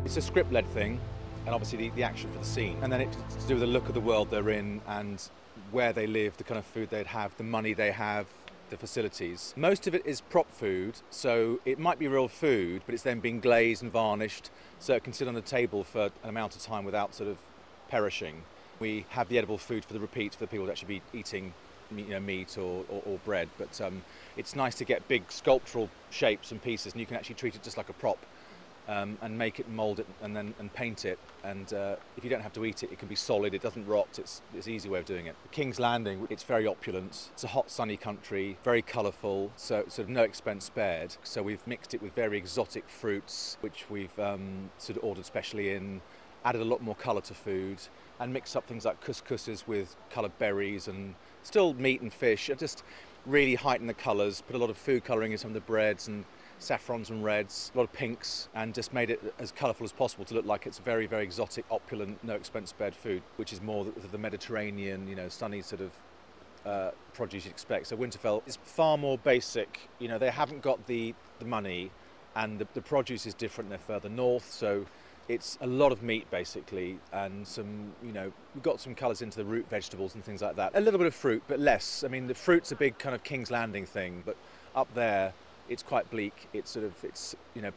It's a script-led thing, and obviously the action for the scene. And then it's to do with the look of the world they're in and where they live, the kind of food they'd have, the money they have, the facilities. Most of it is prop food, so it might be real food, but it's then being glazed and varnished, so it can sit on the table for an amount of time without sort of perishing. We have the edible food for the repeat for the people to actually be eating meat or bread, but it's nice to get big sculptural shapes and pieces, and you can actually treat it just like a prop. And make it, mould it, and paint it. And if you don't have to eat it, it can be solid. It doesn't rot. It's an easy way of doing it. The King's Landing, it's very opulent. It's a hot, sunny country, very colourful. So sort of no expense spared. So we've mixed it with very exotic fruits, which we've sort of ordered specially in. Added a lot more colour to food, and mixed up things like couscouses with coloured berries, and still meat and fish. And just really heighten the colours. Put a lot of food colouring in some of the breads and saffrons and reds, a lot of pinks, and just made it as colourful as possible to look like it's very, very exotic, opulent, no expense spared food, which is more the Mediterranean, sunny sort of produce you'd expect. So Winterfell is far more basic. They haven't got the money, and the produce is different. They're further north, so it's a lot of meat basically, and some, we've got some colours into the root vegetables and things like that. A little bit of fruit, but less. I mean, the fruit's a big kind of King's Landing thing, but up there, it's quite bleak. It's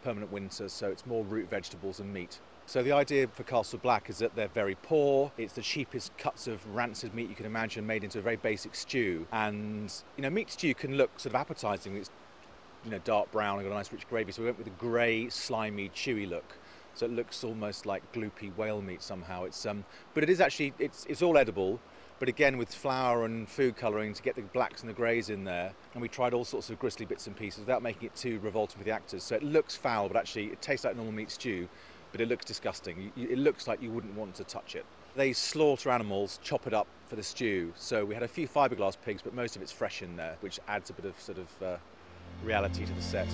permanent winter, so it's more root vegetables and meat. So the idea for Castle Black is that they're very poor. It's the cheapest cuts of rancid meat you can imagine, made into a very basic stew. And meat stew can look sort of appetizing. It's dark brown and got a nice rich gravy. So we went with a grey, slimy, chewy look. So it looks almost like gloopy whale meat somehow. But it is actually it's all edible. But again, with flour and food colouring to get the blacks and the greys in there. And we tried all sorts of gristly bits and pieces without making it too revolting for the actors. So it looks foul, but actually it tastes like normal meat stew, but it looks disgusting. It looks like you wouldn't want to touch it. They slaughter animals, chop it up for the stew. So we had a few fiberglass pigs, but most of it's fresh in there, which adds a bit of sort of reality to the set.